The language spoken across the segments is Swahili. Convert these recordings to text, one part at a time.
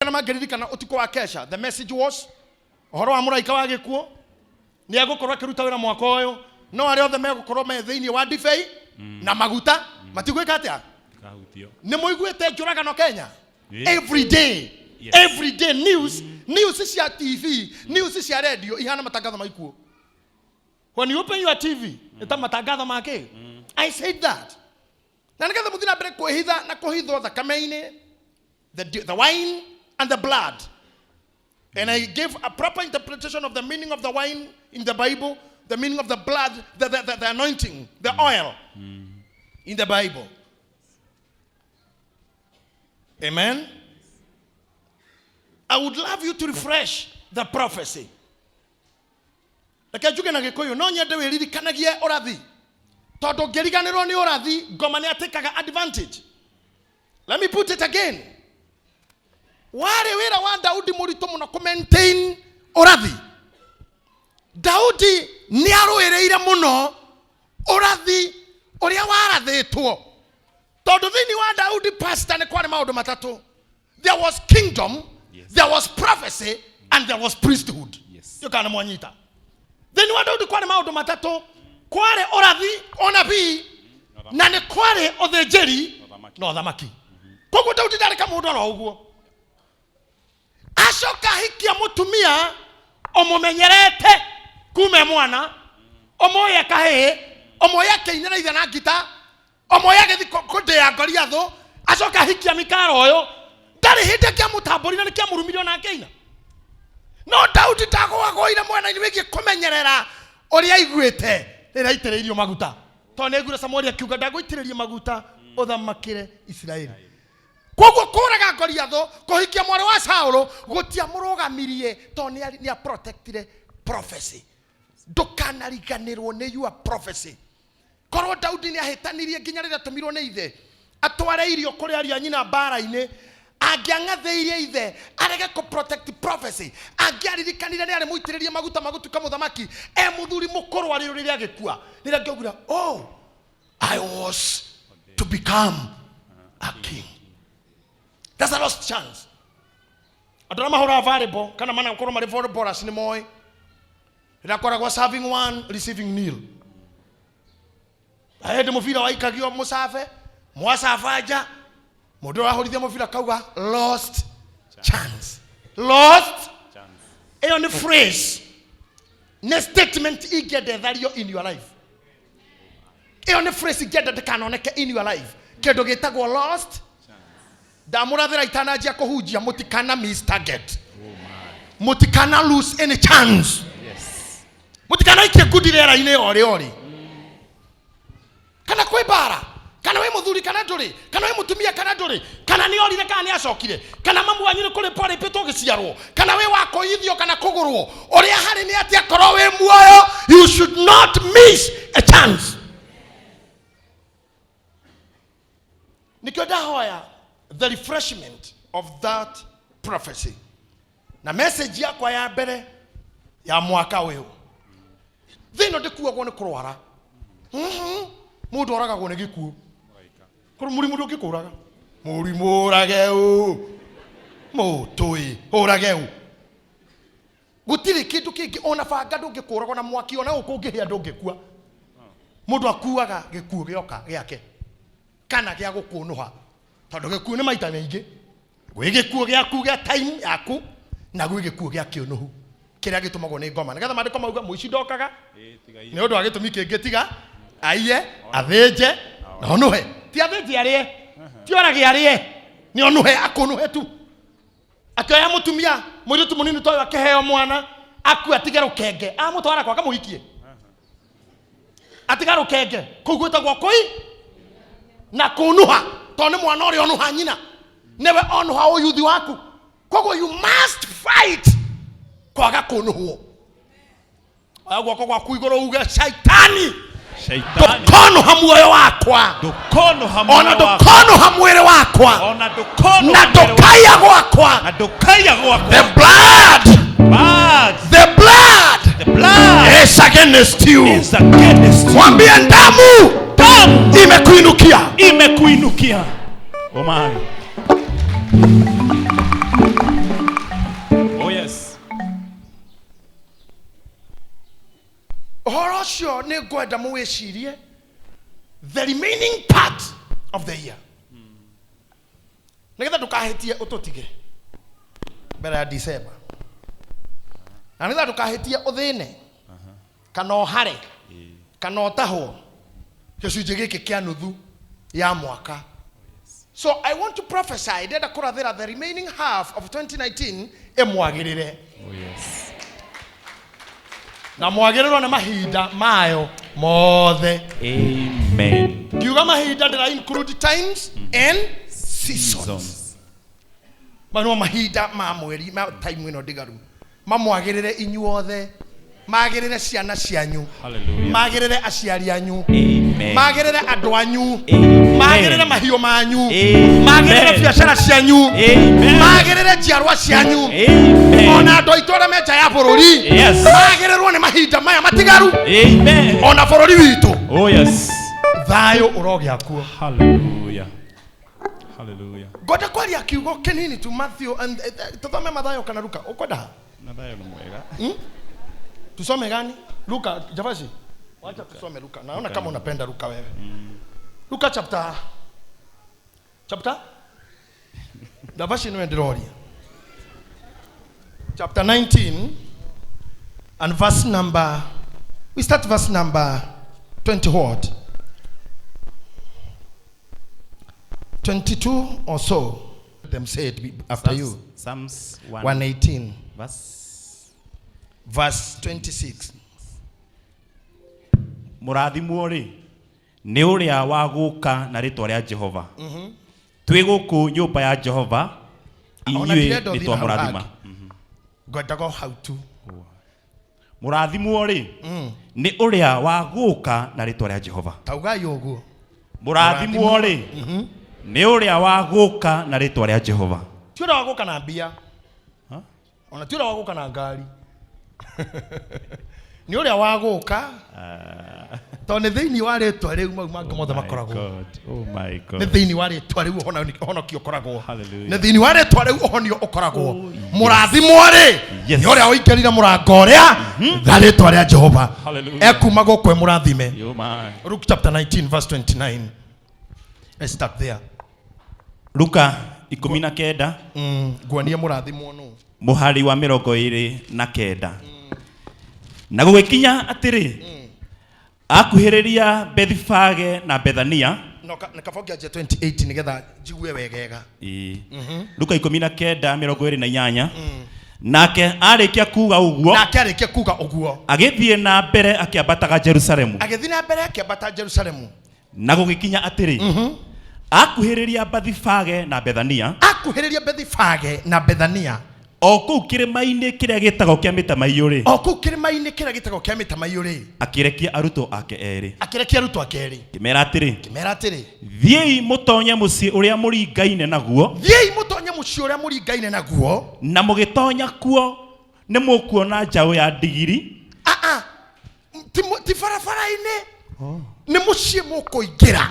ririkana mageririkana utiko wa kesha. The message was ohoro wa muraika wa gikuo ni agukorwa kiruta wira mwaka uyu no ari othe megukorwo me thiini wa divei na maguta matigwika atia kahutio ni muiguite njuragano Kenya every day. Yes. Every day news cia TV, news cia radio ihana matangatho maikuo. When you open your TV eta matangatho make. I said that. Na ngetha muthina mbere kuhitha na kuhithwo thakame-ini, the wine and the blood. And I gave a proper interpretation of the meaning of the wine in the Bible, the meaning of the blood, the anointing, the oil in the Bible. Amen. I would love you to refresh the prophecy. Reke na gikuyu no nyende wiririkanagie urathi. Tondu ngeriganirwo ni urathi ngoma ni atekaga advantage. Let me put it again. Ware wira wa Daudi murito muno ku maintain urathi. Daudi ni aruireire muno urathi uria warathitwo. Tondu thini wa Daudi pastor ni kwari maundu matatu. There was kingdom, yes. There was prophecy, and there was priesthood. Yes. You can't mwanyita. Then what do you kware maundu matatu? Kware orathi, onabii, na ne kware othejeri, no thamaki. Koguo Daudi ndari ka mundu ro uguo. Acoka hikia mutumia omumenyerete kume mwana, omoya kahe, omoya keinera ithe na ngita, omoya gethi kudea Goliatho, acoka hikia Mikaro oyo. Dari hinde kia mutamburi na kia murumirio na keina. No Daudi tagoire mwana ni wigi kumenyerera uri aiguite rira itireirio maguta. To negura Samuel akiuga ndagoitiriria maguta uthamakire Israeli. Koguo kuraga Goliatho kuhikia mwari wa Saulo gutia murugamirie to ni a protected prophecy. Ndukanariganirwo ni your prophecy. Korwo Daudi ni ahitanirie nginya rira tumirwo ni ithe atware irio kuri aria nyina mbara-ini agiangatheirie ithe arege ko protect prophecy agiaririkanire ni ari muitiririe maguta magutuka muthamaki muthuri mukuru ari uri agikua nira ngiogira I was to become a king. That's a lost chance. Adona mahora variable kana mana ukoro mari volleyball asini moy ira koragwa serving one receiving nil. Aende mufira waikagio musafe mwasafaja mundu ahorithia mufira kauga lost chance. Lost chance. Eyo ni phrase ne statement igede thario in your life. Eyo ni phrase igede dekanoneke in your life. Kedo getagwo lost chance. Damurathira itanajia kuhujia mutikana miss target. Mutikana lose any chance. Yes. Mutikana ike gudira ine ori. Kana kwebara kana we muthuri kana nduri kana we mutumia kana nduri kana ni orire kana ni acokire kana mamu wanyu kuri pore peto giciarwo kana we wako ithio kana kugurwo uri hari ni atia korwo we muoyo, you should not miss a chance. Nikyo dahoya the refreshment of that prophecy. Na message yakwa ya mbere ya mwaka uyu thino ndikuagwo ni kurwara mundu oragagwo ni gikuo kuru murimu ndukikuraga murimu urageu mutui urageu gutiri kindu kingi ona banga ndungikuragwo na mwaki ona ukungihia ndungikua mundu akuaga gikuo gioka giake kana gia gukunuha tondu gikuo ni maita maingi gwi gikuo giaku gia time yaku na gwi gikuo gia kiunuhu kiria gitumagwo ni ngoma nigetha mandiko mauga muici ndokaga ni undu wa gitumi kingi tiga aiye athinje na onuhe ti athinje arie ti orage arie ni onuhe akunuhe tu akaya mutumia muritu munini toyo akiheo mwana aku atigero kenge amutwara kwa kamuhikie atigaro kenge kugwita gwa koi na kunuha to ni mwana ori onuha nyina newe onuha oyuthi waku kogo you must fight kwaga kunuho agwa kwa kuigoro uga shaitani dokono hamuoyo wakwa dokono hamuoyo ona dokono hamwere wakwa ona dokono na dokaya wakwa na dokaya wakwa the blood is against you mwambie damu imekuinukia oh my ngwenda muwicirie the remaining part of the year. Nigetha ndukahitie ututige mbere ya December. Na nigetha ndukahitie uthine. Kana ohare. Kana otahwo. Gicunjĩ gĩkĩ kĩa nuthu ya mwaka. So I want to prophesy that the remaining half of 2019 emwagirire. Oh yes. Na mwagiriro na mahinda mayo mothe. Amen. Kiuga mahinda ndira include times and seasons. Mano mahinda ma mweri ma time ino ndigaru. Mamwagirire inyuothe. Magirire ciana cianyu. Hallelujah. Magirire aciari anyu. Amen. Magirire andu anyu. Amen. Magirire mahiũ manyu. Amen. Magirire biacara cianyu. Amen. Magirire njiarwa cianyu. Amen. Ona andu aitũ arĩa menja ya bũrũri. Yes. Magirirwo nĩ mahinda maya matigaru. Amen. Ona bũrũri witũ. Oh yes. Thayũ ũrogĩa kuo. Hallelujah. Hallelujah. Ngoja kwaria kiugo kinini tu Matthew and tuthome Mathayo kana Luka. Ukwenda? Mathayo ni mwega. Tusome gani? Luka, Javashi. Wacha tusome Luka. Naona kama unapenda Luka wewe. Luka chapter Javashi niwe ndiroria. Chapter 19 and we start verse number 20 what? 22 or so. Them say it after you. Psalms 118. Verse 26. Mũrathimwo rĩ nĩ ũrĩa wa gũka na rĩtwa rĩa Jehova. Twĩ gũkũ nyũmba ya Jehova inyuĩ nĩ twamũrathima. Ngodago how to. Mũrathimwo rĩ nĩ ũrĩa wa gũka na rĩtwa rĩa Jehova. Tauga yoguo. Mũrathimwo rĩ nĩ ũrĩa wa gũka na rĩtwa rĩa Jehova. Ti ũrĩa wa gũka na mbia. Ona ti ũrĩa wa gũka na ngari. Ni ũrĩa wa gũka. Tondũ thĩinĩ wa rĩtwa rĩu mau mangĩ mothe makoragwo. Oh my God. Nĩ thĩinĩ wa rĩtwa rĩu ũhonokio ũkoragwo. Hallelujah. Nĩ thĩinĩ wa rĩtwa rĩu ũhonio ũkoragwo. Mũrathimwo rĩ nĩ ũrĩa ũingĩrire mũrango ũrĩa na rĩtwa rĩa Jehova. Ekuma gũkũ mũrathime. Luke chapter 19 verse 29. Let's start there. Luka 19. Nguonie mũrathimwo nũ. Mũhari wa 29. Na gũgĩkinya atĩrĩ akuhĩrĩria Bethfage na Bethania. No nikafogia 28 nigetha jigue wegega. Luka 19:28. Nake arĩkia kuga ũguo. Agĩthiĩ na mbere akĩambataga Jerusalemu. Na gũgĩkinya atĩrĩ akuhĩrĩria Bethfage na Bethania. O kũu kĩrĩma-inĩ kĩrĩa gĩtagwo kĩa mĩtamaiyũ rĩ. Akĩrekia arutwo ake erĩ. Kĩmera atĩrĩ. Thiĩi mũtonye mũciĩ ũrĩa mũringaine naguo. Na mũgĩtonya kuo nĩ mũkuona njaũ ya ndigiri. Ti barabara-inĩ. Nĩ mũciĩ mũkũingĩra.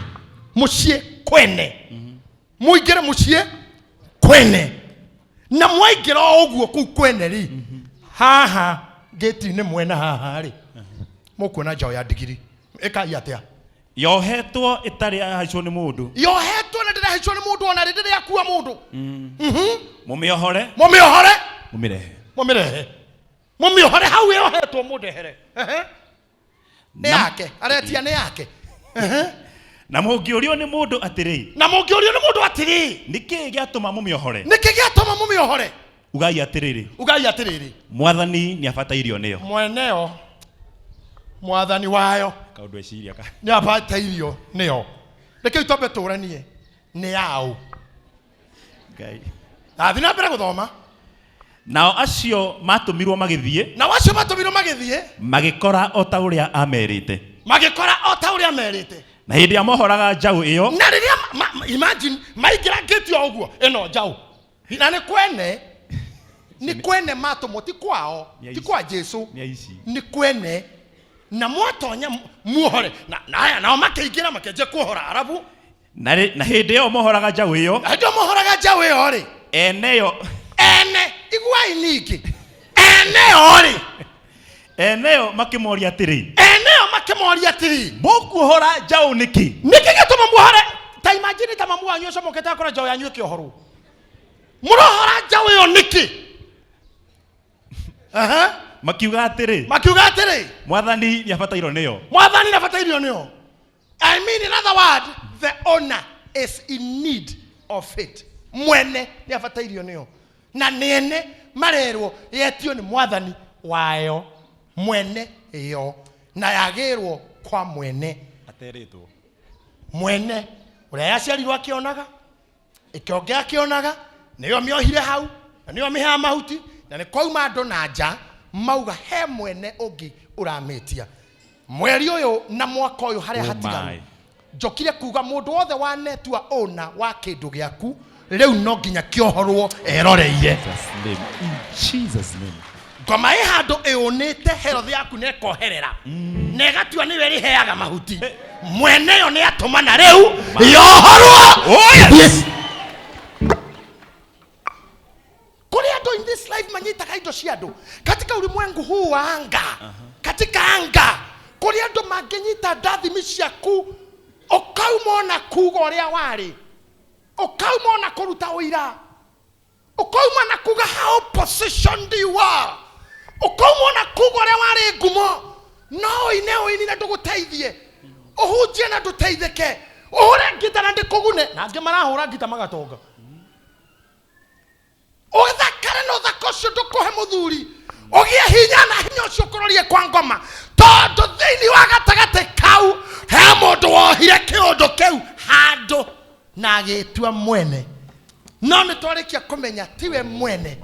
Mũciĩ kwene. Mũingĩre mũciĩ kwene. Na mwaingĩra ũguo kũu kwene rĩ. Haha gate-inĩ mwena haha rĩ. Mũkuona njaũ ya ndigiri. Ĩkai atĩa? Yohetwo ĩtarĩ yahaicwo nĩ mũndũ. Yohetwo na ndĩrahaicwo nĩ mũndũ ona rĩrĩa yakua mũndũ. Mũmĩohore. Mũmĩohore hau yohetwo mũndehere. Nĩ yake. Aretia nĩ yake. Na mũngĩũrio nĩ mũndũ atĩrĩ. Nĩkĩ gĩatũma mũmĩohore? Ugai atĩrĩrĩ. Mwathani nĩabatairio nĩyo. Mweneo. Mwathani wayo. Kaũndũ eciria ka. Nĩabatairio nĩyo. Reke itombe tũranie. Nĩ yaũ. Ngai. Athi na mbere gũthoma. Nao acio matũmirwo magĩthiĩ. Magĩkora o ta ũrĩa amerĩte. Na hĩndĩ ya mohoraga njaũ ĩyo. Na rĩrĩa imagine maingĩra gate ya ũguo ĩno njaũ. Na nĩ kwene matũmwo ti kwao. Ti kwa Jesu. Nĩ kwene. Na mwatonya muohore. Na nao makĩingĩra makĩanjia kuohora arabu. Na hĩndĩ ĩyo mohoraga njaũ ĩyo. Rĩ. Ene iguai ningĩ. Eneyo makĩmoria atĩrĩ. akimoria ati mukuhora njau niki niki gituma muhore ta imagine ta mamu wanyu so muketa akora njau yanyu ikiohoru murohora njau yo niki makiuga atiri mwathani ni abatairo niyo I mean, in other words, the owner is in need of it. Mwene ni afatairio niyo na nene marerwo yetio ni mwathani wayo mwene iyo na yagirwo kwa mwene ateretwo mwene uria yaciarirwo akionaga ikionge akionaga niyo miohire hau na niyo miha mahuti na ni kwauma andu na nja mauga he mwene ungi uramitia mweri uyu na mwaka uyu haria hatiganu njokire kuga mundu wothe wa netua ona wa kindu giaku riu no nginya kiohorwo eroreire Jesus name ngoma ĩ handũ ĩũnĩte health yaku nekoherera na ĩgatua nĩwe ĩrĩheaga mahuti mwene yo nĩ atũmana rĩu yohorwo kũrĩ andũ in this life manyitaga indo cia andũ katika ulimwengu huu wa anga katika anga kũrĩ andũ mangĩnyita ndathimi ciaku ũkauma na kuga ũrĩa warĩ ũkauma na kũruta ũira ukauma na kuga how positioned you are ukauma na kuga ũrĩa warĩ ngumo no ini na ndũgũteithie ũhunjie na ndũteithĩke ũhũre ngita na ndĩkũgune na angĩ marahũra ngita magatonga ũthakare na ũthaka ũcio ndũkũhe mũthuri ũgĩe hinya na hinya ũcio ũkũrorie kwa ngoma tondũ thĩinĩ wa gatagatĩ kau he mũndũ wohire kĩũndũ kĩu handũ na agĩtua mwene no nĩ twarĩkia kũmenya tiwe mwene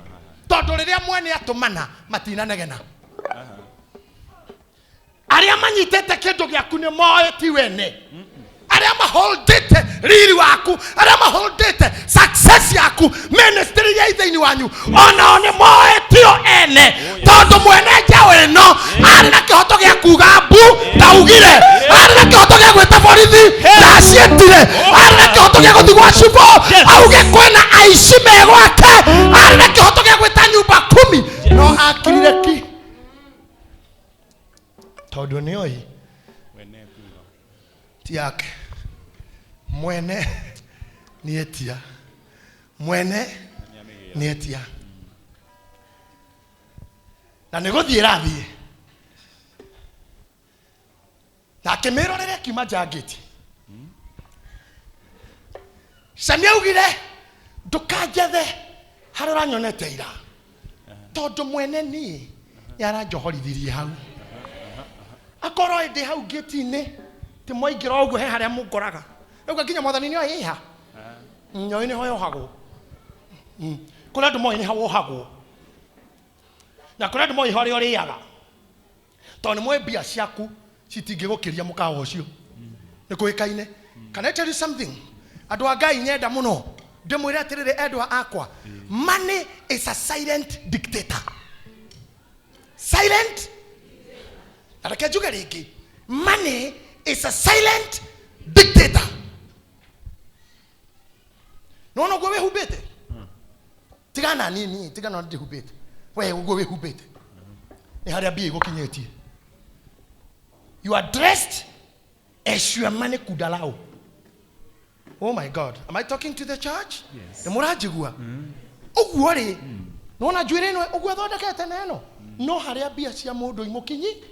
tondũ rĩrĩa mwene atũmana matinanegena arĩa manyitĩte kĩndũ gĩaku nĩ moĩ tiwe ne arĩa maholdĩte riri waku arĩa maholdĩte success yaku ministry ya thĩinĩ wanyu onao nĩ moĩ tio ene tondũ mwene njaũ ĩno arĩ na kĩhoto gĩa kuga mbu ndaugire arĩ na kĩhoto gĩa gwĩta borithi ndaciĩtire arĩ na kĩhoto gĩa gũthiĩ gwa cibũ auge kwĩna aici me gwake arĩ na kĩhoto gĩa gwĩta nyũmba 10 no akirire ki tondũ nĩoĩ ti yake mwene nietia mwene nietia na nĩgũthiĩ rathiĩ na akĩmĩrorere kiuma njangĩti Samia augire ndũkanjethe harĩa ũranyonete ira tondũ mwene niĩ nĩaranjohorithirie hau akorwo ndĩ hau ngĩti-inĩ ti mwaingĩra ũguo he harĩa mũngoraga rĩu nginya mwathani nĩoĩ ĩha nyoĩ nĩho yohagwo kũrĩ andũ moĩ nĩho wohagwo na kũrĩ andũ moĩ harĩa ũrĩaga tondũ nĩ moĩ mbia ciaku citingĩgũkĩria mũkawa ũcio nĩ kũĩkaine can I tell you something andũ a Ngai nyenda mũno ndĩmwĩre atĩrĩrĩ endwa akwa money is a silent dictator silent areke njuge rĩngĩ money is a silent dictator no no gwe hubete tigana nini tigana ndi hubete we gwe hubete ni haria bia igukinyetie you are dressed as your money could allow. Oh my God, am I talking to the church? Yes. Demurajigua uguo ri nona njuire no uguo thondekete neno no haria bia cia mundu imukinyi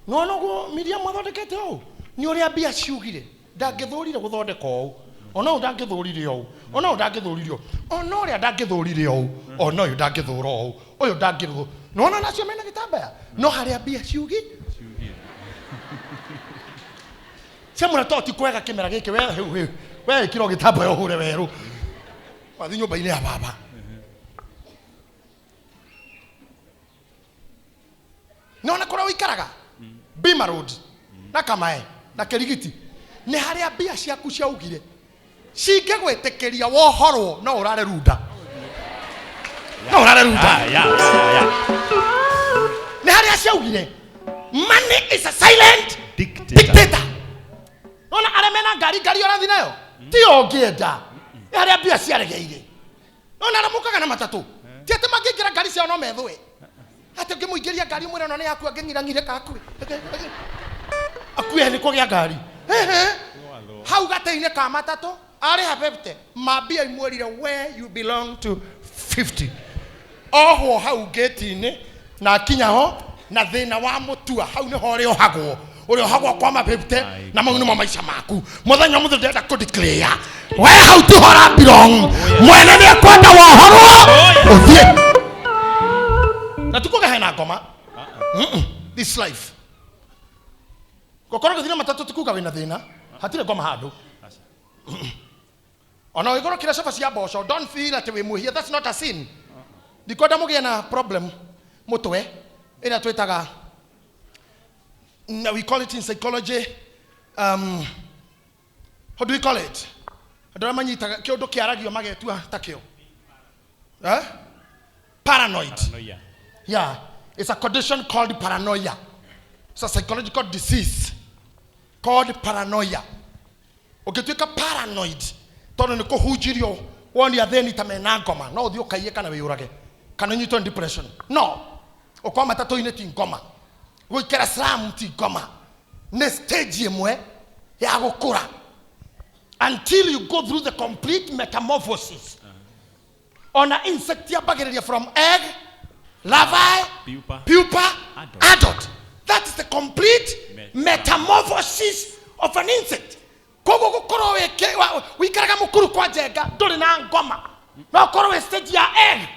no no go Miriam thondekete o ni uria bia ciugire ndangithurire guthondeka o ona ndangithurire o ona ndangithurire o ona uria ndangithurire o ona uyu ndangithura o uyu ndangithu nona nacio mena gitambaya no haria bia ciugi semura toti kwega kimera gike we kiro gitambaya uhure weru wathi nyumba-inĩ ya baba nona kũrĩa ũikaraga Bima Road na Kamae na Kirigiti nĩ harĩa mbia ciaku ciaugire cingĩgwĩtĩkĩria wohorwo no ũrare runda nĩ harĩa ciaugire money is a silent dictator nona arĩa mena ngari ũrathi nayo ti ũngĩenda nĩ harĩa mbia ciaregeire nona arĩa mũkaga na matatũ ti atĩ mangĩingĩra ngari ciao no methũe Ate ngimuingiria ngari mwira no ne yaku angingirangire kakui. Akuye ni kugya ngari. Hau gateine ka matatu ari habebte mabia imwerire where you belong to 50. Oho hau gate-ini na kinya ho na thina wa mutua hau ni ho ri ohagwo uri ohagwo kwa mabebte na maunu ma maisha maku muthenya muthu ndenda ku declare we hau tu hora belong mwene ni kwenda wohorwo uthie na tukoga hena ngoma this life kokora thina matatu tukuga wina thina hatire ngoma handu ona igoro kira shafa cia boco don't feel that we muhia that's not a sin dikoda mugia na problem mutwe ina twitaga we call it in psychology how do we call it adora manyita kiondo kiaragio magetua takio paranoid. Yeah, it's a condition called paranoia. It's a psychological disease called paranoia. Ukitwika paranoid tono niko hujirio woni atheni tamena ngoma no thio kaiye kana wiyurage kana nyito depression no okwa matatu ine ti ngoma gwikera slam ti ngoma ne stage imwe ya gukura until you go through the complete metamorphosis on an insect ya from egg larvae pupa adult. That is the complete metamorphosis of an insect. Kogo gukoro we karaga mukuru kwa jenga nduri na ngoma no koro we stage ya egg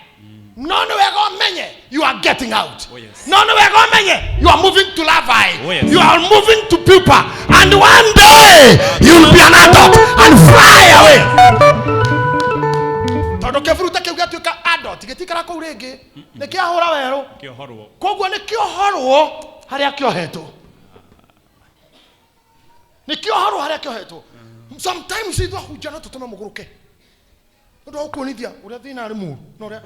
no we go menye you are getting out. No we go menye you are moving to larvae. You are moving to pupa and one day you will be an adult and fly away. Todo ke fruta ke ugatuka adult getikara ko urege ne kia hora wero kogo ne kio horwo haria kio heto nikio haru haria kio heto sometimes it wa hujana totoma muguruke ndo kuonithia uria thina ari muru no ria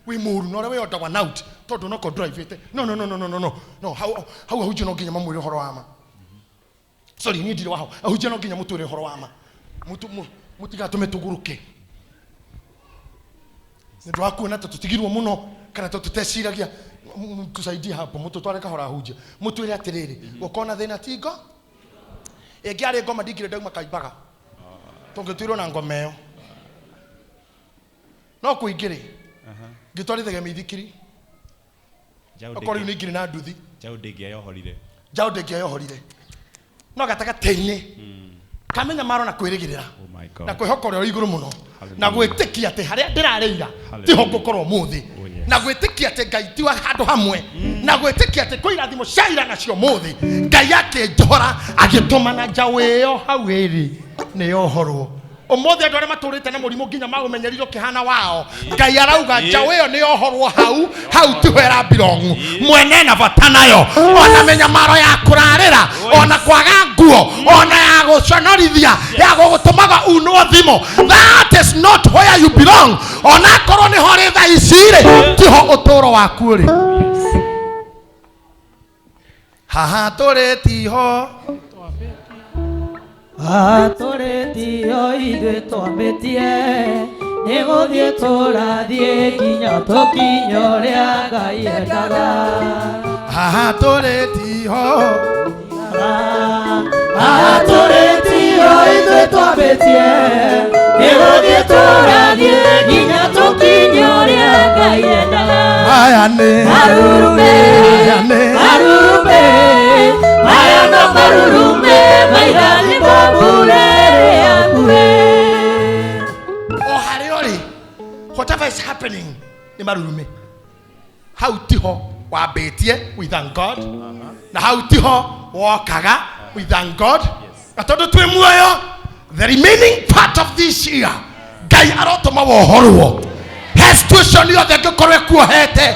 we muru no ria we oda one out todo no ko drive ite no how hujana nginya mamwire horo wama sorry ni ndire waho hujana nginya mutwire horo wama mutiga tumetuguruke ndo akuona tutigirwo muno kana tuteciragia kusaidia hapo mutu tware kahora hujia mutwire atiriri ukona thina tingo egiare ngoma ndingire ndauma kaimbaga tongitwirwo na ngoma iyo no kuingire ngitwarithagia mithikiri okori ni ngire na nduthi jau ndingiayohorire no gatagateine kamenya maro na kwirigirira na kwihokora iguru muno na gwitikia ate haria ndirareira tiho ngukorwo muthi na gwitikia ate Ngai tiwa handu hamwe na gwitikia ate koirathimo shaira nacio muthi Ngai yake njora agituma na jaweyo hawiri ni yohorwo umuthi andu aria maturite na murimu nginya magumenyerirwo kihana wao Ngai arauga jaweyo ni yohorwo hau tiwera belong mwene na vatanayo ona menya maro ya kurarira ona kwaga nguo ona ya guconorithia ya gugutumaga unwo thimo that is not where you belong ona korwo ni hori tha icire tiho uturo waku uri haha turetiho Atoretio ithuĩ twambĩtie nĩgũthiĩ tũrathiĩ nginya tũkinye ũrĩa Ngai endaga. Haha tũrĩtiho ithuĩ twambĩtie nĩgũthiĩ tũrathiĩ nginya tũkinye ũrĩa Ngai endaga. Aya nĩ marurume aya no marurume mairathimo burere yakuhe. O harĩ ũrĩ whatever is happening nĩ marurume hau tiho wambĩtie we thank God na hau tiho wokaga we thank God na tondũ twĩ muoyo the remaining part of this year Ngai arotũma wohorwo he situation yothe ngĩkorwo ĩkuohete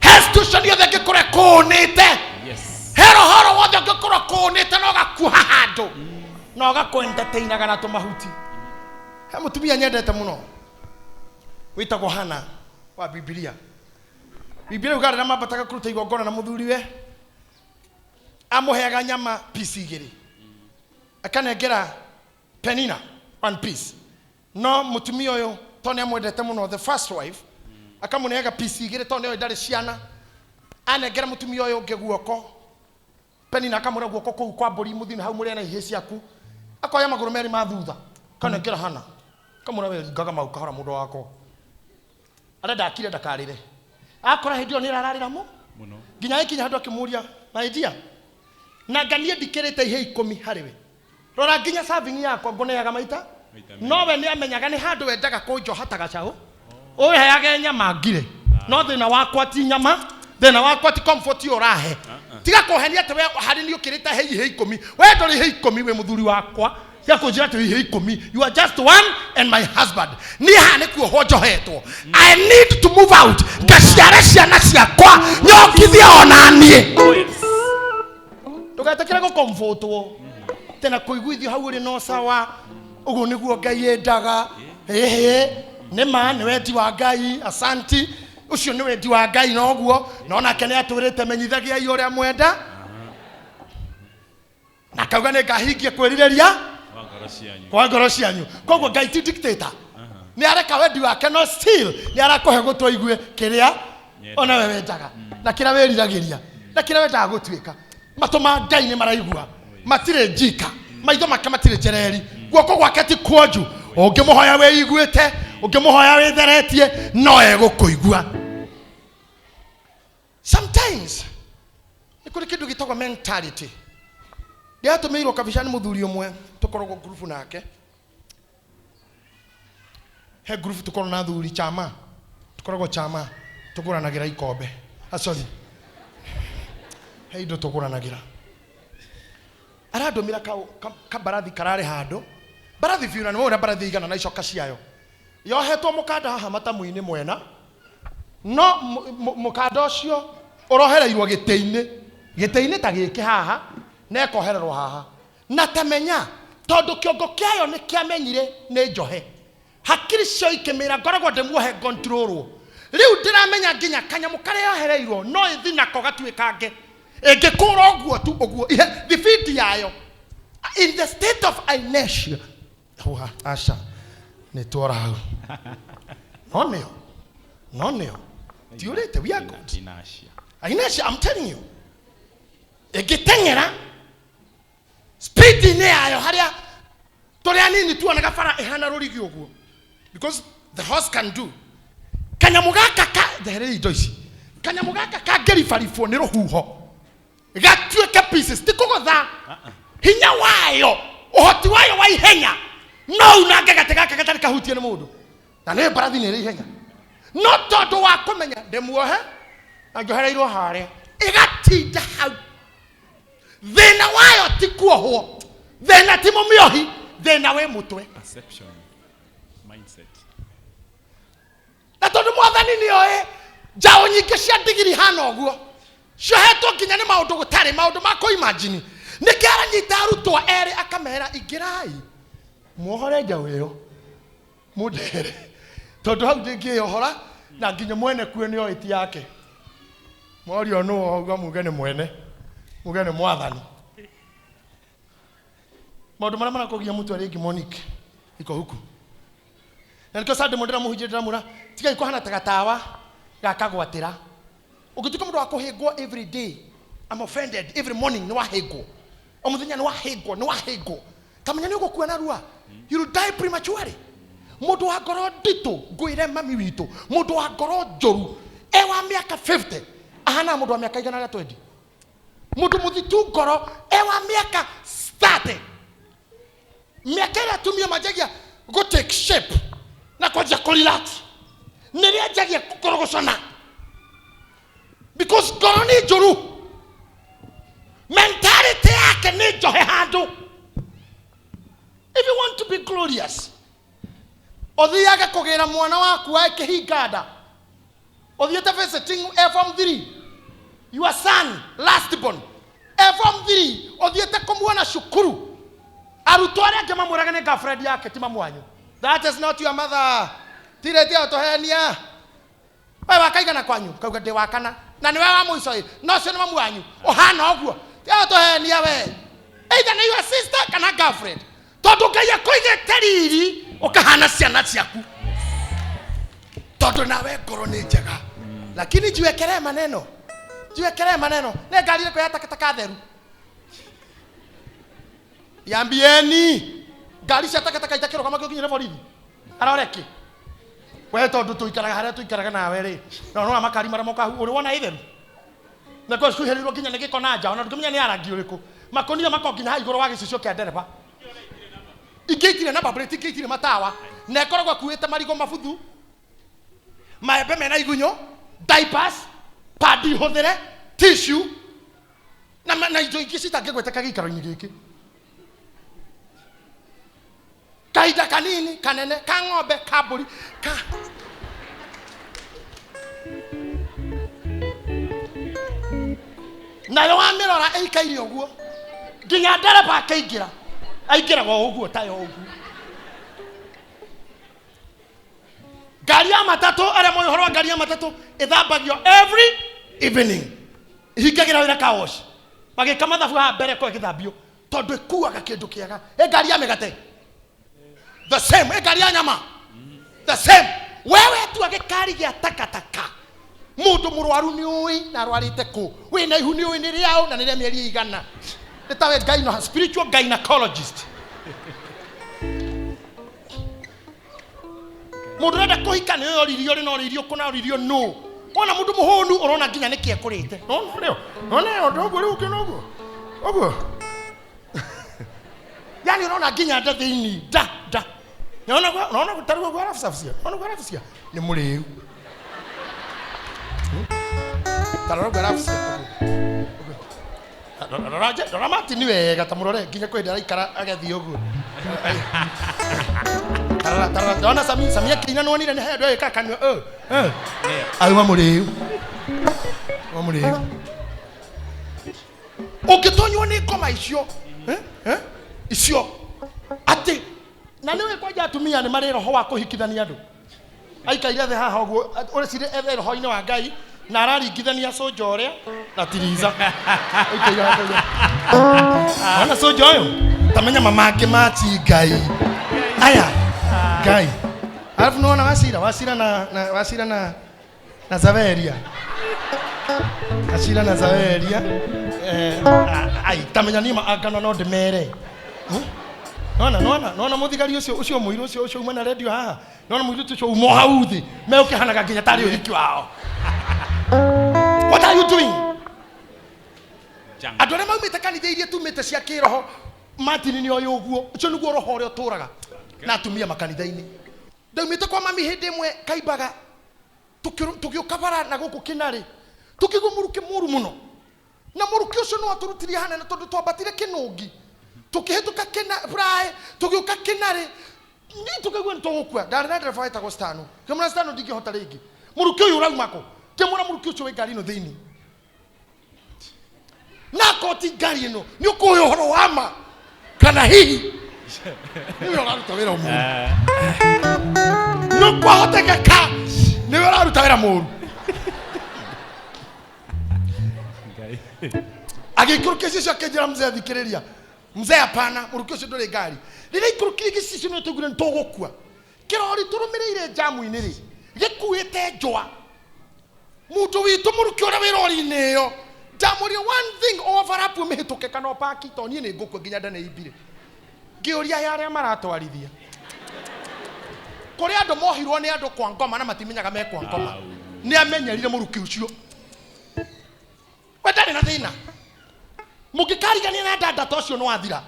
he situation yothe ngĩkorwo ĩkũnĩte hero horo wothe ngĩkorwo kũnĩte no gakuha handũ no gakwendateinaga na tũmahuti he mũtumia nyendete mũno wĩtagwo Hana wa Biblia ugarĩra mambataga kũruta igongona na mũthuriwe amũheaga nyama piece igĩrĩ akanengera Penina one piece no mũtumia ũyũ to nĩ amwendete mũno the first wife akamunega PC igire tonde ndari ciana anengera mutumia uyu ungi guoko Penny na akamura guoko kuu kwa mburi muthini hau muri na ihe ciaku akoya maguru meri ma thutha kanengera hana kamura we ngaga mau kahora mundu wako arenda akire ndakarire akora hindio ni rararira muno nginya ikinya handu akimuria my dear na nganie ndikirite ihe 10 hariwe rora nginya serving yako ngoneaga maita no we ni amenyaga ni handu wendaga kunjoha tagacao owe hayage nyama ngire no thina wakwa ti nyama thina wakwa ti comfort urahe tiga kohenia te we hari ni ukirita he 10 we ndori he 10 we muthuri wakwa ya kujira te he 10 you are just one and my husband ni hane ku hojohetwo I need to move out ngasiare ciana ciakwa nyokithia onanie tugatekera go comfortwo tena kuiguithio hau ri no sawa ugu niguo Ngai endaga ne man wendi wa Ngai asanti ucio ni wendi wa Ngai noguo nona kene aturite menyithagia iuria mwenda na kauga ne ngahingie kwirireria kwa ngoro cianyu koguo Ngai ti dictator ni areka wendi wake no still ni arakohe gutwa igue kiria ona we wendaga na kira weriragiria na kira wendaga gutwika matuma Ngai ni maraigua matire njika maitho make matire jereri guoko gwake ti kuonju ungimuhoya we iguite ungimuhoya we theretie no egukuigua sometimes nikuri kindu gitagwa mentality ya tumeirwo kabishani muthuri umwe tukorogwo group nake he group tukorwo na thuri chama tukorogwo chama tuguranagira ikombe sorry he indo tuguranagira aradomira ka barathi karare hando barathi fiuna ni wona barathi igana na icoka ciayo yohetwo mukanda haha matamu-ini mwena no mukanda ucio urohereirwo gite-ini ta giki haha na ekohererwo haha na tamenya tondu kiongo kiayo ni kiamenyire ni njohe hakiri cio ikimira ngoragwo ndimuohe control riu ndiramenya nginya kanyamu karia yohereirwo no ithi nako gatuikange ingikura oguo tu oguo the feet yayo in the state of inertia asha ni twara hau no neo tiurete we are good inertia I'm telling you igitengera speed ni yayo haria toria nini tu anaga fara ehana rurigi oguo because the horse can do kanyamu gaka ka there is doisi kanyamu gaka ka gerifarifo ni ruhuho gatuike pieces tikugotha hinya wayo uhoti wayo wa ihenya no unange gatega gatari kahutie ni mundu na ne barathi ni ihenya no tondu wa kumenya ndemuohe anjohereirwo haria igatinda hau thina wayo ti kuohwo thina ti mumiohi thina we mutwe perception mindset na tondu mwathani ni oe jao nyingi cia digiri hana oguo shoheto nginya ni maundu gutari maundu mako imagine nikiara nyita arutwo eri akamera igirai muhore njau iyo mudere tondu hau ndingiohora na nginya mwene kuo ni oiti yake morio no auga muge ni mwene muge ni mwathani maundu maria marakugia mutu ari ngi Monique iko huku na nikio sande mundira muhujira mura tiga iko hana tagatawa gakagwatira ukituka mundu wakuhingwo every day I'm offended every morning ni wahingwo omuthenya ni wahingwo kamenya ni gukua na rua you will die prematurely mundu wa ngoro ndito nguire mami witu mundu wa ngoro njoru wa miaka 50 ahana mundu wa miaka 120 mundu muthitu ngoro wa miaka 30 miaka ya tumia majagia go take shape na kwaja relax niria jagia kukorogocana because ngoro ni njoru mentality yake ni njohe handu. If you want to be glorious, othiaga kugira mwana waku wa kihinganda, othiete visiting form 3 your son last born form 3 othiete kumuona shukuru arutwo aria ngema muragane girlfriend yake ti mamwanyu. That is not your mother. Tiretia otohenia wewe wakaigana kwanyu kauga ndi wakana na niwe wa muico no cio ni mamwanyu ohana oguo otohenia we either ni your sister kana girlfriend tondu Ngai akuige teriri ukahana ciana ciaku tondu nawe ngoro ni njega lakini jiwekere maneno ne ngari iko ya takataka theru yambieni ngari cia takataka itakiro kama kinyire borithi aroreki we tondu tuikaraga haria tuikaraga nawe ri no makari mara moka uri wona itheru na kwa sikuherirwo kinya ni gikona nja ona ndukimenya ni arangi uriku makonire makokinya ha iguru wa gicicio kia ndereba ingitire na babreti ingitire matawa na ikoragwo kuite marigo mabuthu maembe mena igunyo diapers padi hothere tissue na ijo ingĩ citangĩgweteka gĩikaro-inĩ gĩkĩ kahinda kanini kanene ka ng'ombe ka mbũri ka nayo wamĩrora ĩikaire ũguo nginya ndereba aingĩraga o ũguo tayo ũguo ngari ya matatũ arĩa moĩ ũhoro wa ngari ya matatũ ĩthambagio every evening ihingagĩra wĩra ka wash magĩka mathabu haha mbere ko ĩgĩthambio tondũ ĩkuaga kĩndũ kĩega ngari ya mĩgate the same ngari ya nyama the same wewe tu agĩkari gĩa takataka mũndũ mũrwaru nĩ ũĩ na arwarĩte kũ wĩna ihu nĩ ũĩ nĩ rĩao na nĩ rĩa mĩeri 100 nĩ tawe spiritual gynecologist mundu renda kuhika nĩ oririo ri no oririo kuna oririo no ona mundu muhonu urona nginya nĩ kĩekurĩte no leo ndogo rĩu kinogo ogo yani urona nginya nda thĩinĩ da naona gutarugo gwa rafsafsia ona gwa rafsia nĩ mũrĩu tararo gwa rafsia Rora mati ni wega tamurore nginya kwenda araikara agathii uguo tarara ndona samia kina nonire ni hedo ikakanyo auma muriu ukitonywo ni ngoma icio icio ati na niwe kwaja atumia ni mari roho wa kuhikithania andu aikaire the haha uguo uri cire ethe roho-ini wa Ngai na araringithania soja ũrĩa na tiriza ona soja ũyũ tamenya mamake mati Ngai aya Ngai alafu naona wasira na Zaveria asira na Zaveria ai tamenya nima agana no ndemere nona muthigari ucio muiru ucio umana radio haha nona muiru tucio umo hauthi me ukihanaga nginya tari uhiki wao. What are you doing? Adore maumite kanitha iria tumite cia kiroho matini ni oyo uguo ucio niguo roho uria uturaga na atumia makanitha-ini ndaumite kwa mami hindi imwe Kaimbaga tugiukabara na guku Kinari tukigwo muruke muru muno na muruke ucio no aturutirie hanene tondu twambatire Kinungi tukihituka Brae tugiuka Kinari ni tukigwo ntugukua ndari na driver ita go stano kemuna stano ndingihota ringi muruke uyu uraumako kemura muruke ucio we ngari no thiini na koti ngari ino ni ukuyo horo wama kana hihi ni uraruta wira mu no kwahotekeka ni uraruta wira mu agikuruke sisi akejera mzee athikiriria mzee hapana muruke ucio nduri ngari rire ikuruke gicicio no tugure ntogukua kirori turumireire jamu-ini ri gikuite njwa mundu witu muruke ura wirori-ini yo jamurio one thing overlap mihituke kana paki to nie ni ngukwe nginya ndane ibire ngiuria yaria maratwarithia kuri andu mohirwo ni andu kwa ngoma na matimenyaga me kwa ngoma ni amenyerire muruke ucio wetani na thina mugikarigania na dada tocio no wathira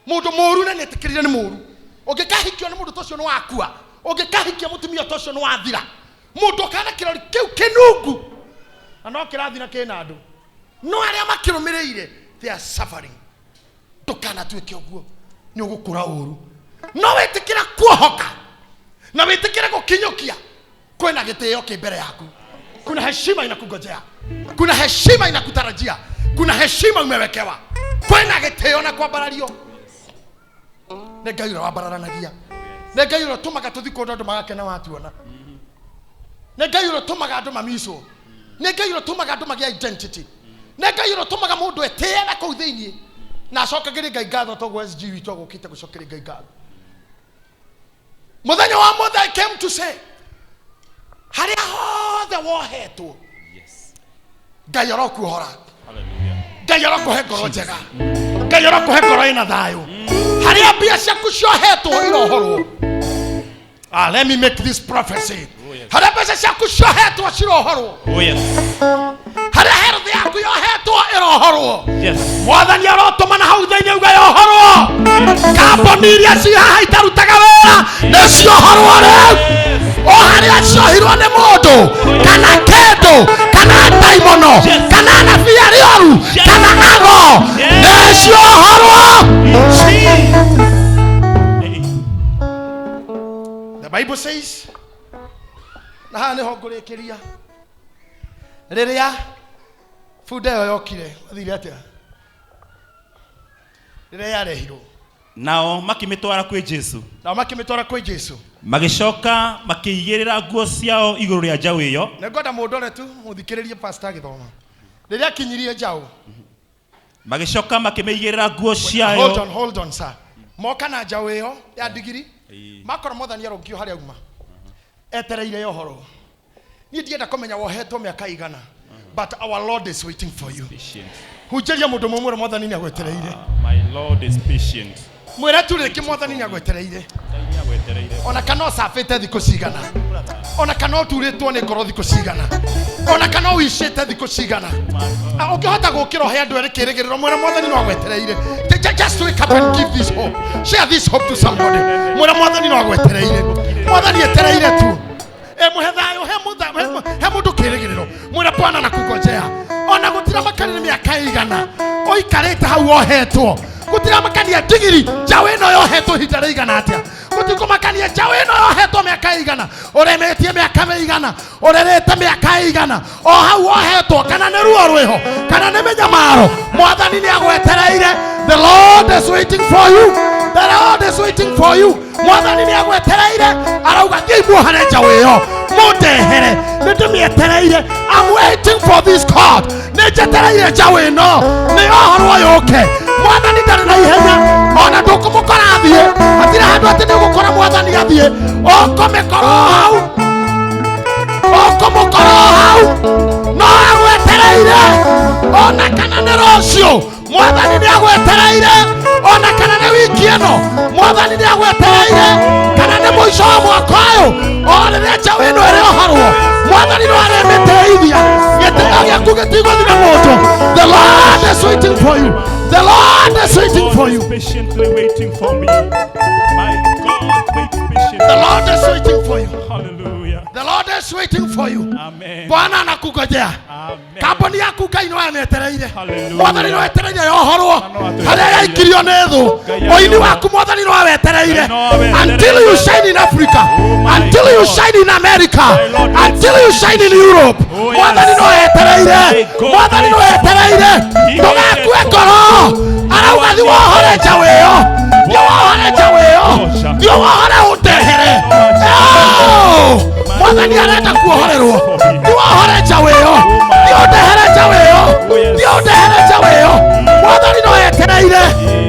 mundu muru na netikirire ni muru ugikahikio ni mundu tocio no wakua ugikahikia mutumia tocio no wathira mundu kana kirori kiu kinungu ano kirathina kina andu no aria makirumireire they are suffering tukana tuike uguo ni ugukura uru no wetikira kuohoka na wetikira gukinyokia kwena gitio kimbere yaku kuna heshima inakungojea kuna heshima inakutarajia kuna heshima umewekewa kwena gitio na kwambarario ne Ngai ura wambararanagia ne Ngai ura tumaga tuthiko ndondo magakena watuona ne Ngai ura tumaga andu mamiso ne Ngai ura tumaga andu magia identity ne Ngai ura tumaga mundu etie na kuu thiini na acokagire Ngai ngatho togo SG witu agukite gucokere Ngai ngatho muthenya wa mothe I came to say haria hothe wohetwo Ngai arokuhora Ngai arokuhe ngoro njega Ngai arokuhe ngoro ina thayo haria mbia ciaku ciohetwo irohorwo. Let me make this prophecy. Haria mbia ciaku ciohetwo cirohorwo. Haria health yaku yohetwo irohorwo. Mwathani arotuma na hau thĩinĩ uga yohorwo. Kamboni iria ci haha itarutaga wĩra nĩ ciohorwo rĩu. O haria ciohirwo nĩ mũndũ kana kĩndũ kana ndaimono kana nabii arĩoru kana ago nĩ ciohorwo. The Bible says, na haha nĩho ngũrĩkĩria, rĩrĩa bunda ĩyo yokire athire atĩa rĩrĩa yarehirwo nao makĩmĩtwara kwĩ Jesu magĩcoka makĩigĩrĩra nguo ciao igũrũ rĩa njaũ ĩyo. Nĩngwenda mũndore tu mũthikĩrĩrie pastor agĩthoma rĩrĩa akinyirie njaũ magĩcoka makĩmĩigĩrĩra nguo ciao. Hold on sir. Moka na njaũ ĩyo ya ndigiri makora Mwathani arongio harĩa uma etereire yohoro. Niĩ ndienda kũmenya wohetwo mĩaka igana, but our Lord is waiting for you. Hunjĩria mũndũ mũmwe Mwathani nĩagwetereire. My Lord is patient. Mwĩre tu rĩngĩ Mwathani nĩagwetereire. Ona kana ũcabĩte thikũ cigana, ona kana ũturĩtwo nĩ ngoro thikũ cigana, ona kana ũicĩte thikũ cigana, ũngĩhota gũkĩra ũhe andũ erĩ kĩĩrĩgĩrĩro mwĩre Mwathani nĩagwetereire. Just wake up and give this hope. Share this hope to somebody. Mwĩre Mwathani nĩagwetereire. Mwathani etereire tu. Muhe thayo he mũndũ kĩĩrĩgĩrĩro. Mwĩre Bwana nakungojea. Ona gũtira makanĩa mĩaka igana ũikarĩte hau wohetwo. Gũtira makania ndigiri njaũ ĩno yohetwo ihinda rĩigana atĩa. Gũtikũmakania njaũ ĩno yohetwo mĩaka igana. Ũremetie mĩaka mĩigana, ũrerete mĩaka igana, o hau wohetwo kana nĩ ruo rwĩho kana nĩ mĩnyamaro. Mwathani nĩagwetereire. The Lord is waiting for you. The Lord is waiting for you. Mwathani nĩagwetereire. Arauga thiĩ muohane njaũ ĩyo mũndehere nĩndĩmĩetereire. I'm waiting for this card. Nĩnjetereire njaũ ĩno nĩyohorwo yũke. Mwathani ndarĩ na ihenya ona ndũkũmũkora athiĩ. Hatirĩ handũ atĩ nĩũgũkora Mwathani athiĩ. Ũkũmĩkora hau, ũkũmũkora hau, no agwetereire. Ona kana nĩ rũciũ Mwathani nĩagwetereire. Ona kana nĩ wiki ĩno Mwathani nĩagwetereire. Kana nĩ mũico wa mwaka ũyũ o rĩrĩa njaũ ĩno ĩrĩohorwo Mwathani no arĩmĩteithia. Gĩtĩo gĩaku gĩtigũthiĩ na mũndũ. The Lord is waiting for you. The Lord is waiting for you. Patiently waiting for me. My God waits patiently. The Lord is waiting for you. Hallelujah. The Lord is waiting for you. Amen. Bwana anakungojea. Amen. Kamboni yaku Ngai no amĩetereire. Hallelujah. Mwathani no etereire yohorwo. Harĩa yaikirio nĩ thũ ũini waku Mwathani no awetereire. Until you shine in Africa, until you shine in America, until you shine in Europe. Mwathani no etereire. Mwathani no etereire. Ndũgakue ngoro. Arauga thiĩ wohore njaũ ĩyo. Thiĩ wohore njaũ ĩyo. Thiĩ wohore ũndehere. Mwathani arenda kuohorerwo. Thiĩ wohore njaũ ĩyo. Thiĩ ũndehere njaũ ĩyo. Thiĩ ũndehere njaũ ĩyo. Mwathani no etereire.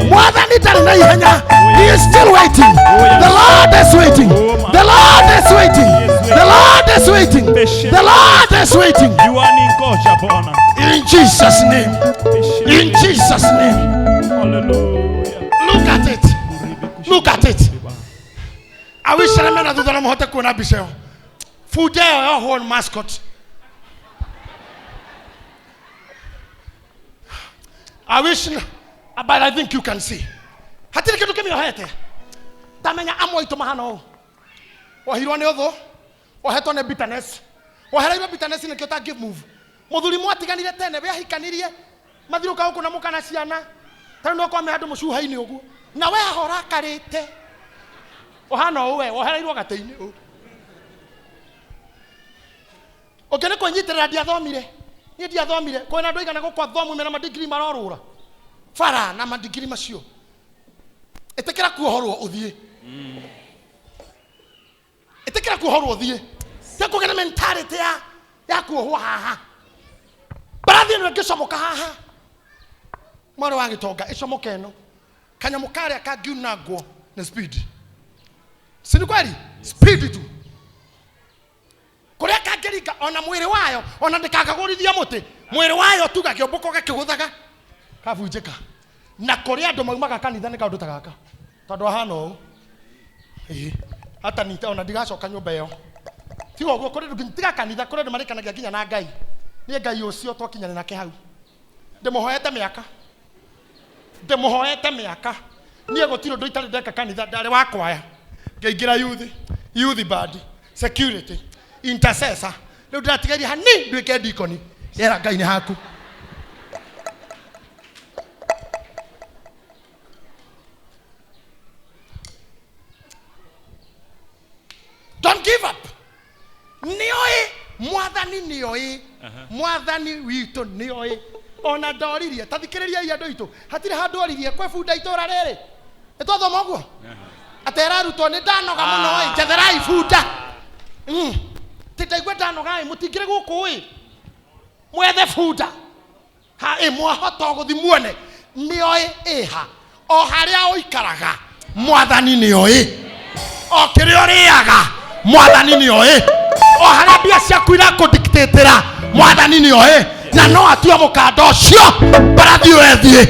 Mwathani ndarĩ na ihenya. He is still waiting. The Lord is waiting. The Lord is waiting. The Lord is waiting. The Lord is waiting. You are ningoja Bwana. In Jesus' name. In Jesus' name. Hallelujah. Look at it. Look at it. I wish I remember that I'm hot to Bishop. Food there, your whole mascot. I wish, but I think you can see. Hatiri kitu kimi yohete. Tamenya amo ito mahano. Wahirwa ne otho. Waheto ne bitterness. Wahera iba bitterness ne kyota give move. Muthuri mwatiganire tene bya hikanirie. Mathiruka huko na mukana ciana. Tano no kwa me andu mucuha-ini uguo. Na we ahora karite. Ohana we wohereirwo gateini u. Okene kwenyitirira ndiathomire. Ni ndiathomire. Kwena andu igana gukwa thomu mena madigiri marorura. Fara na madigiri macio. Etekera kuohorwo uthie. Etekera kuohorwo uthie. Tekugena mentality ya kuohwo haha. Barathi no ngicomoka haha. Mwaro wa gitonga icomoka eno. Kanyamukare akagiuna nguo na speed. Sini kweli? Speed tu. Kuria ika ona mwiri wayo ona ndikakagurithia muti mwiri wayo tuga kiombuko gakiguthaga kabunjika na kuri andu maumaga kanitha ni kaundu ta gaka tondu ahana u hata nita ona ndigacoka nyumba iyo tigo guo kuri ndutiga kanitha kuri andu marikanagia kinya na Ngai ni Ngai ucio twakinyana nake hau ndimuhoete miaka nie gutiro ndo itari ndeka kanitha ndari wa kwaya ngeingira youth band security intercessor riu ndatigaire hani ndwike deacon era Ngai ni haku don't give up nioi mwathani nioi mwathani witu nioi ona ndoririe tathikiriria ia ndoito hatire handu oririe kwe bunda itora riri etwathoma guo atera rutwo ni ndanoga muno njetherai bunda titaigwe ndanoga mutingire guku mwethe bunda ha mwahota guthi muone nioi iha o haria uikaraga mwathani nioi o kirio riaga mwathani nioi o haria bia ciaku irakudictatera mwathani nioi na no atue mukanda ucio barathi wethie